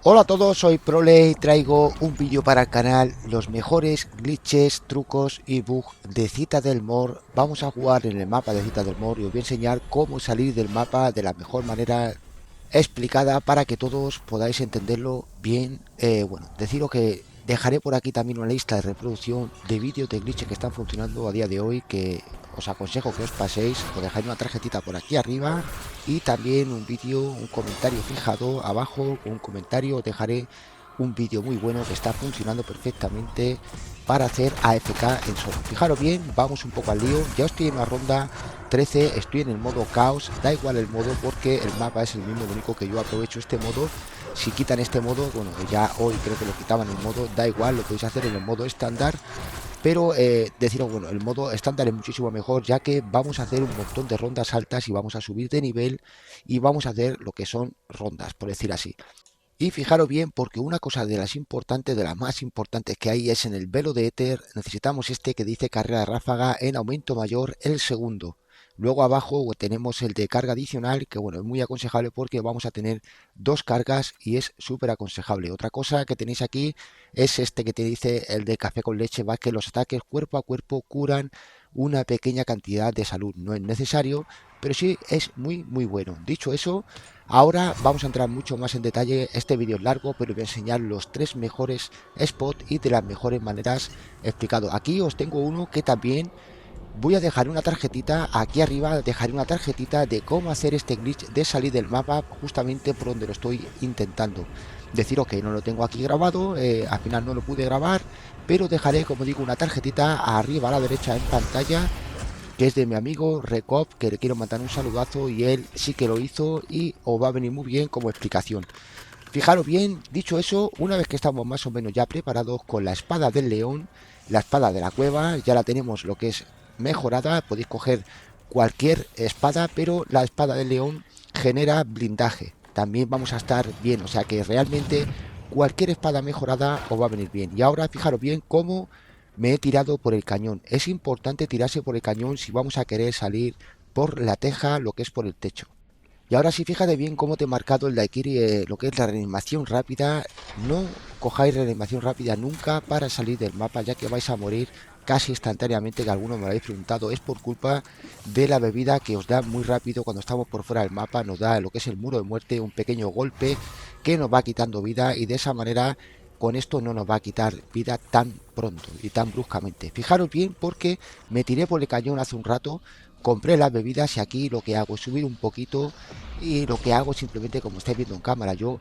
Hola a todos, soy Prole y traigo un vídeo para el canal, los mejores glitches, trucos y bugs de Citadel More. Vamos a jugar en el mapa de Citadel More y os voy a enseñar cómo salir del mapa de la mejor manera explicada para que todos podáis entenderlo bien. Bueno, deciros que dejaré por aquí también una lista de reproducción de vídeos de glitches que están funcionando a día de hoy, que os aconsejo que os paséis. Os dejaré una tarjetita por aquí arriba y también un vídeo, un comentario fijado abajo con un comentario. Os dejaré un vídeo muy bueno que está funcionando perfectamente para hacer AFK en solo. Fijaros bien, vamos un poco al lío. Ya estoy en la ronda 13, estoy en el modo caos, da igual el modo porque el mapa es el mismo, lo único que yo aprovecho este modo. Si quitan este modo, bueno, ya hoy creo que lo quitaban el modo, da igual, lo podéis hacer en el modo estándar. Pero deciros, bueno, el modo estándar es muchísimo mejor, ya que vamos a hacer un montón de rondas altas y vamos a subir de nivel y vamos a hacer lo que son rondas, por decir así. Y fijaros bien, porque una cosa de las importantes, de las más importantes que hay, es en el velo de éter. Necesitamos este que dice carrera de ráfaga en aumento mayor, el segundo. Luego abajo tenemos el de carga adicional, que bueno, es muy aconsejable porque vamos a tener dos cargas y es súper aconsejable. Otra cosa que tenéis aquí es este que te dice el de café con leche, va que los ataques cuerpo a cuerpo curan una pequeña cantidad de salud. No es necesario, pero sí es muy bueno. Dicho eso, ahora vamos a entrar mucho más en detalle. Este vídeo es largo, pero voy a enseñar los tres mejores spots y de las mejores maneras explicado. Aquí os tengo uno que también voy a dejar una tarjetita. Aquí arriba dejaré una tarjetita de cómo hacer este glitch de salir del mapa justamente por donde lo estoy intentando. Deciros que no lo tengo aquí grabado, al final no lo pude grabar, pero dejaré, como digo, una tarjetita arriba a la derecha en pantalla, que es de mi amigo Recop, que le quiero mandar un saludazo y él sí que lo hizo y os va a venir muy bien como explicación. Fijaros bien, dicho eso, una vez que estamos más o menos ya preparados con la espada del león, la espada de la cueva, ya la tenemos lo que es mejorada, podéis coger cualquier espada, pero la espada del león genera blindaje. También vamos a estar bien, o sea que realmente cualquier espada mejorada os va a venir bien. Y ahora fijaros bien cómo me he tirado por el cañón. Es importante tirarse por el cañón si vamos a querer salir por la teja, lo que es por el techo. Y ahora sí, fíjate bien cómo te he marcado el Daikiri, lo que es la reanimación rápida. No cojáis reanimación rápida nunca para salir del mapa, ya que vais a morir casi instantáneamente, que algunos me lo habéis preguntado. Es por culpa de la bebida que os da muy rápido cuando estamos por fuera del mapa. Nos da lo que es el muro de muerte, un pequeño golpe que nos va quitando vida y de esa manera con esto no nos va a quitar vida tan pronto y tan bruscamente. Fijaros bien porque me tiré por el cañón hace un rato, compré las bebidas y aquí lo que hago es subir un poquito y lo que hago simplemente, como estáis viendo en cámara, yo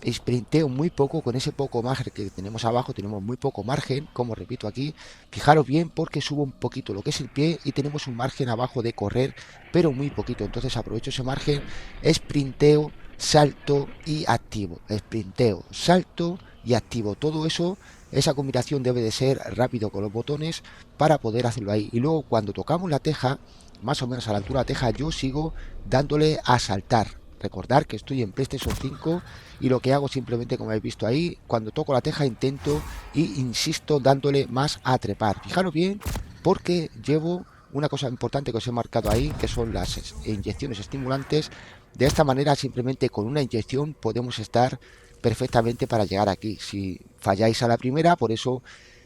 sprinteo muy poco. Con ese poco margen que tenemos abajo, tenemos muy poco margen, como repito aquí. Fijaros bien porque subo un poquito lo que es el pie y tenemos un margen abajo de correr, pero muy poquito. Entonces aprovecho ese margen, sprinteo, salto y activo. Sprinteo, salto y activo. Todo eso, esa combinación debe de ser rápido con los botones para poder hacerlo ahí. Y luego cuando tocamos la teja, más o menos a la altura de la teja, yo sigo dándole a saltar. Recordar que estoy en PlayStation 5 y lo que hago simplemente, como habéis visto ahí, cuando toco la teja intento y insisto dándole más a trepar. Fijaros bien porque llevo una cosa importante que os he marcado ahí, que son las inyecciones estimulantes. De esta manera, simplemente con una inyección podemos estar perfectamente para llegar aquí. Si falláis a la primera, por eso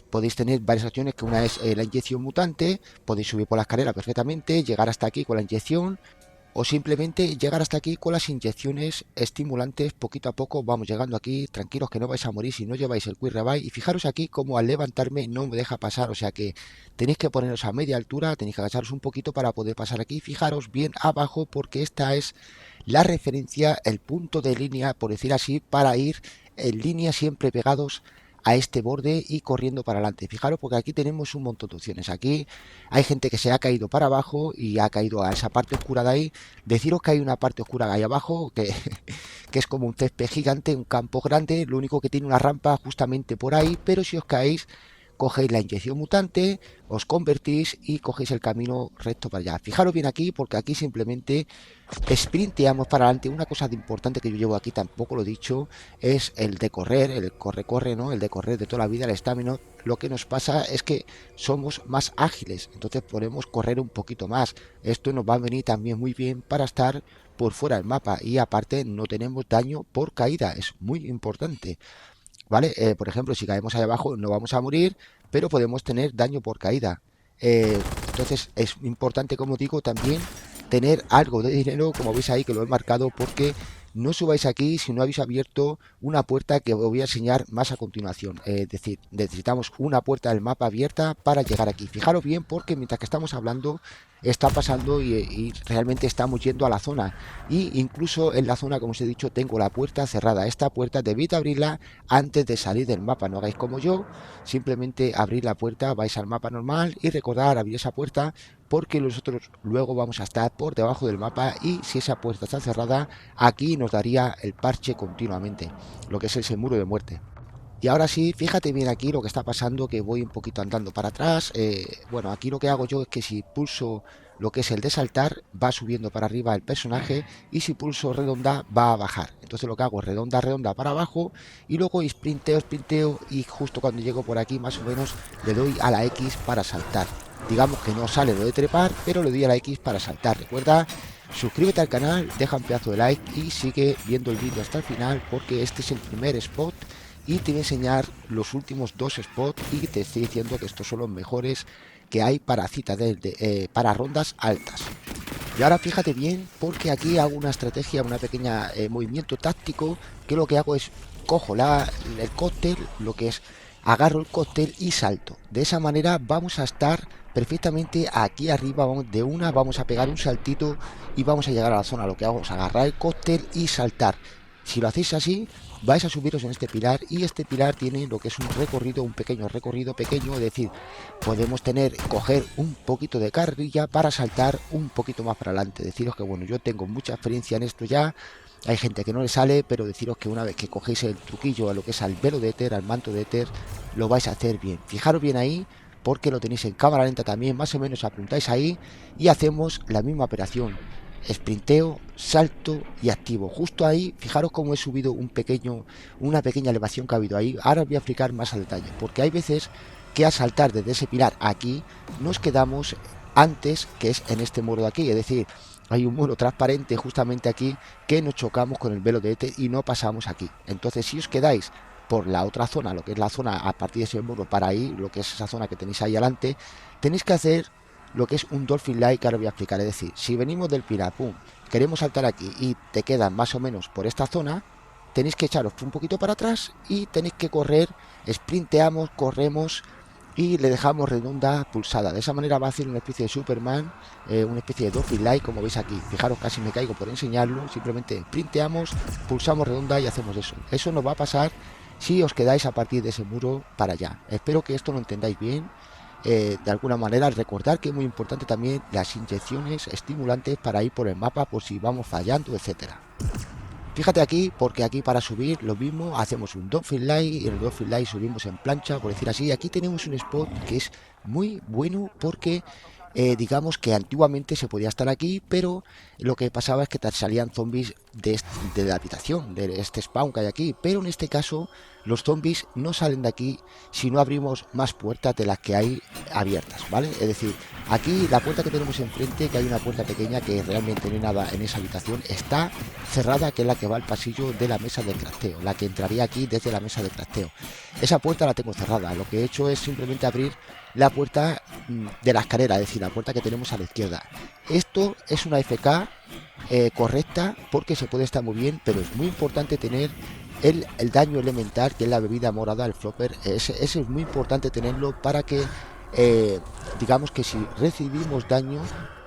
podéis tener varias opciones, que una es la inyección mutante, podéis subir por la escalera perfectamente, llegar hasta aquí con la inyección o simplemente llegar hasta aquí con las inyecciones estimulantes. Poquito a poco vamos llegando aquí, tranquilos que no vais a morir si no lleváis el Quick Revive. Y fijaros aquí como al levantarme no me deja pasar, o sea que tenéis que poneros a media altura, tenéis que agacharos un poquito para poder pasar aquí. Fijaros bien abajo porque esta es la referencia, el punto de línea, por decir así, para ir en línea siempre pegados a este borde y corriendo para adelante. Fijaros porque aquí tenemos un montón de opciones. Aquí hay gente que se ha caído para abajo y ha caído a esa parte oscura de ahí. Deciros que hay una parte oscura ahí abajo que es como un césped gigante, un campo grande, lo único que tiene una rampa justamente por ahí, pero si os caéis cogéis la inyección mutante, os convertís y cogéis el camino recto para allá. Fijaros bien aquí porque aquí simplemente sprinteamos para adelante. Una cosa de importante que yo llevo aquí, tampoco lo he dicho, es el de correr, el corre-corre, ¿no? El de correr de toda la vida, el estamina. Lo que nos pasa es que somos más ágiles, entonces podemos correr un poquito más. Esto nos va a venir también muy bien para estar por fuera del mapa y aparte no tenemos daño por caída, es muy importante, ¿vale? Por ejemplo, si caemos ahí abajo no vamos a morir, pero podemos tener daño por caída. Entonces es importante, como digo, también tener algo de dinero, como veis ahí que lo he marcado, porque no subáis aquí si no habéis abierto una puerta que os voy a enseñar más a continuación. Es decir, necesitamos una puerta del mapa abierta para llegar aquí. Fijaros bien porque mientras que estamos hablando está pasando y realmente estamos yendo a la zona. Y incluso en la zona, como os he dicho, tengo la puerta cerrada. Esta puerta debéis abrirla antes de salir del mapa. No hagáis como yo, simplemente abrir la puerta, vais al mapa normal y recordar abrir esa puerta porque nosotros luego vamos a estar por debajo del mapa y si esa puerta está cerrada, aquí nos daría el parche continuamente, lo que es ese muro de muerte. Y ahora sí, fíjate bien aquí lo que está pasando, que voy un poquito andando para atrás. Bueno, aquí lo que hago yo es que si pulso lo que es el de saltar, va subiendo para arriba el personaje y si pulso redonda va a bajar. Entonces lo que hago es redonda, redonda para abajo y luego sprinteo, sprinteo y justo cuando llego por aquí más o menos le doy a la X para saltar. Digamos que no sale lo de trepar, pero le doy a la X para saltar. Recuerda, suscríbete al canal, deja un pedazo de like y sigue viendo el vídeo hasta el final porque este es el primer spot y te voy a enseñar los últimos dos spots y te estoy diciendo que estos son los mejores que hay para para rondas altas. Y ahora fíjate bien porque aquí hago una estrategia, una pequeña movimiento táctico que lo que hago es cojo el cóctel, lo que es agarro el cóctel y salto. De esa manera vamos a estar perfectamente aquí arriba, vamos a pegar un saltito y vamos a llegar a la zona. Lo que hago es agarrar el cóctel y saltar. Si lo hacéis así, vais a subiros en este pilar y este pilar tiene lo que es un recorrido, un pequeño recorrido pequeño, es decir, podemos coger un poquito de carrilla para saltar un poquito más para adelante. Deciros que bueno, yo tengo mucha experiencia en esto ya, hay gente que no le sale, pero deciros que una vez que cogéis el truquillo a lo que es al velo de éter, al manto de éter, lo vais a hacer bien. Fijaros bien ahí, porque lo tenéis en cámara lenta también, más o menos apuntáis ahí y hacemos la misma operación. Sprinteo, salto y activo. Justo ahí, fijaros cómo he subido una pequeña elevación que ha habido ahí. Ahora os voy a explicar más al detalle, porque hay veces que al saltar desde ese pilar aquí, nos quedamos antes, que es en este muro de aquí, es decir, hay un muro transparente justamente aquí que nos chocamos con el velo de éter y no pasamos aquí. Entonces, si os quedáis por la otra zona, lo que es la zona a partir de ese muro para ahí, lo que es esa zona que tenéis ahí adelante, tenéis que hacer lo que es un dolphin like que ahora voy a explicar. Es decir, si venimos del pilar, pum, queremos saltar aquí y te quedan más o menos por esta zona, tenéis que echaros un poquito para atrás y tenéis que correr, sprinteamos, corremos y le dejamos redonda pulsada. De esa manera va a hacer una especie de Superman, una especie de dolphin like como veis aquí. Fijaros, casi me caigo por enseñarlo. Simplemente sprinteamos, pulsamos redonda y hacemos eso. Eso nos va a pasar si os quedáis a partir de ese muro para allá. Espero que esto lo entendáis bien. De alguna manera recordar que es muy importante también las inyecciones estimulantes para ir por el mapa por si vamos fallando, etcétera. Fíjate aquí, porque aquí para subir lo mismo, hacemos un dolphin light y en el dolphin light subimos en plancha, por decir así. Aquí tenemos un spot que es muy bueno porque digamos que antiguamente se podía estar aquí, pero lo que pasaba es que te salían zombies de la habitación, de este spawn que hay aquí, pero en este caso los zombies no salen de aquí si no abrimos más puertas de las que hay abiertas, ¿vale? Es decir, aquí la puerta que tenemos enfrente, que hay una puerta pequeña que realmente no hay nada en esa habitación, está cerrada, que es la que va al pasillo de la mesa de crafteo, la que entraría aquí desde la mesa de crafteo. Esa puerta la tengo cerrada, lo que he hecho es simplemente abrir la puerta de la escalera, es decir, la puerta que tenemos a la izquierda. Esto es una FK correcta porque se puede estar muy bien, pero es muy importante tener el daño elemental, que es la bebida morada, el flopper. Ese es muy importante tenerlo para que digamos que si recibimos daño,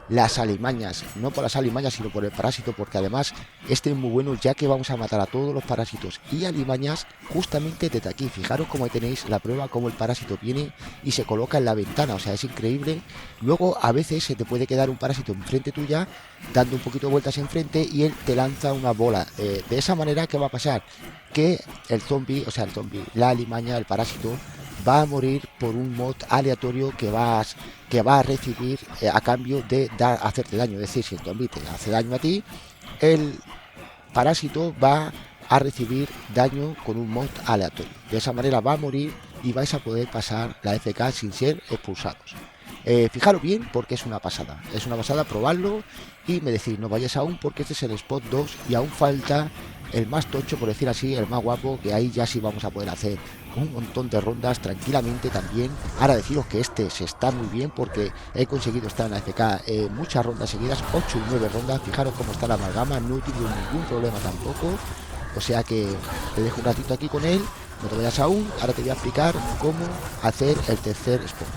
las alimañas, no por las alimañas sino por el parásito, porque además este es muy bueno ya que vamos a matar a todos los parásitos y alimañas justamente desde aquí. Fijaros cómo tenéis la prueba, como el parásito viene y se coloca en la ventana, o sea, es increíble. Luego a veces se te puede quedar un parásito enfrente tuya dando un poquito de vueltas enfrente y él te lanza una bola. De esa manera, ¿qué va a pasar? Que el zombie, la alimaña, el parásito, va a morir por un mod aleatorio que va a recibir a cambio de hacerte daño. Es decir, si el zombie te hace daño a ti, el parásito va a recibir daño con un mod aleatorio. De esa manera va a morir y vais a poder pasar la FK sin ser expulsados. Fijaros bien porque es una pasada probarlo y me decís, no vayáis aún porque este es el spot 2 y aún falta el más tocho, por decir así, el más guapo, que ahí ya sí vamos a poder hacer un montón de rondas tranquilamente también. Ahora deciros que este se está muy bien porque he conseguido estar en la FK muchas rondas seguidas, 8 y 9 rondas. Fijaros cómo está la amalgama, no tuve ningún problema tampoco. O sea que te dejo un ratito aquí con él, no te vayas aún. Ahora te voy a explicar cómo hacer el tercer spot.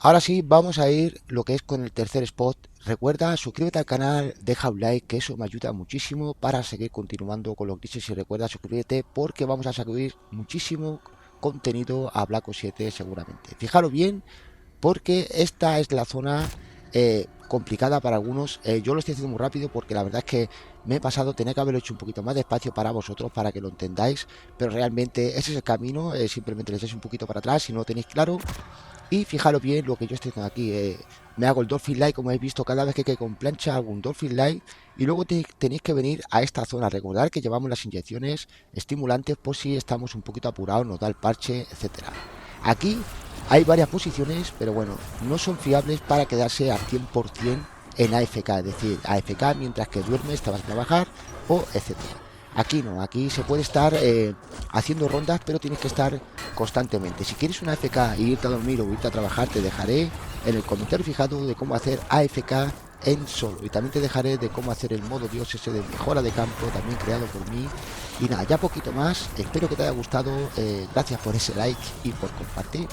Ahora sí, vamos a ir lo que es con el tercer spot. Recuerda, suscríbete al canal, deja un like, que eso me ayuda muchísimo para seguir continuando con los glitches. Y recuerda suscríbete porque vamos a subir muchísimo contenido a Black Ops 7 seguramente. Fijaros bien porque esta es la zona complicada para algunos. Yo lo estoy haciendo muy rápido porque la verdad es que me he pasado, tenía que haberlo hecho un poquito más despacio para vosotros, para que lo entendáis, pero realmente ese es el camino. Simplemente les echáis un poquito para atrás si no lo tenéis claro. Y fijaros bien lo que yo estoy haciendo aquí. Me hago el Dolphin Light, como habéis visto, cada vez que con plancha hago un Dolphin Light. Y luego tenéis que venir a esta zona. Recordar que llevamos las inyecciones estimulantes por si estamos un poquito apurados, nos da el parche, etcétera. Aquí hay varias posiciones, pero bueno, no son fiables para quedarse al 100% en AFK. Es decir, AFK mientras que duermes, te vas a trabajar o etcétera. Aquí no, aquí se puede estar haciendo rondas, pero tienes que estar constantemente. Si quieres una AFK y irte a dormir o irte a trabajar, te dejaré en el comentario fijado de cómo hacer AFK en solo. Y también te dejaré de cómo hacer el modo Dios ese de mejora de campo, también creado por mí. Y nada, ya poquito más. Espero que te haya gustado. Gracias por ese like y por compartir.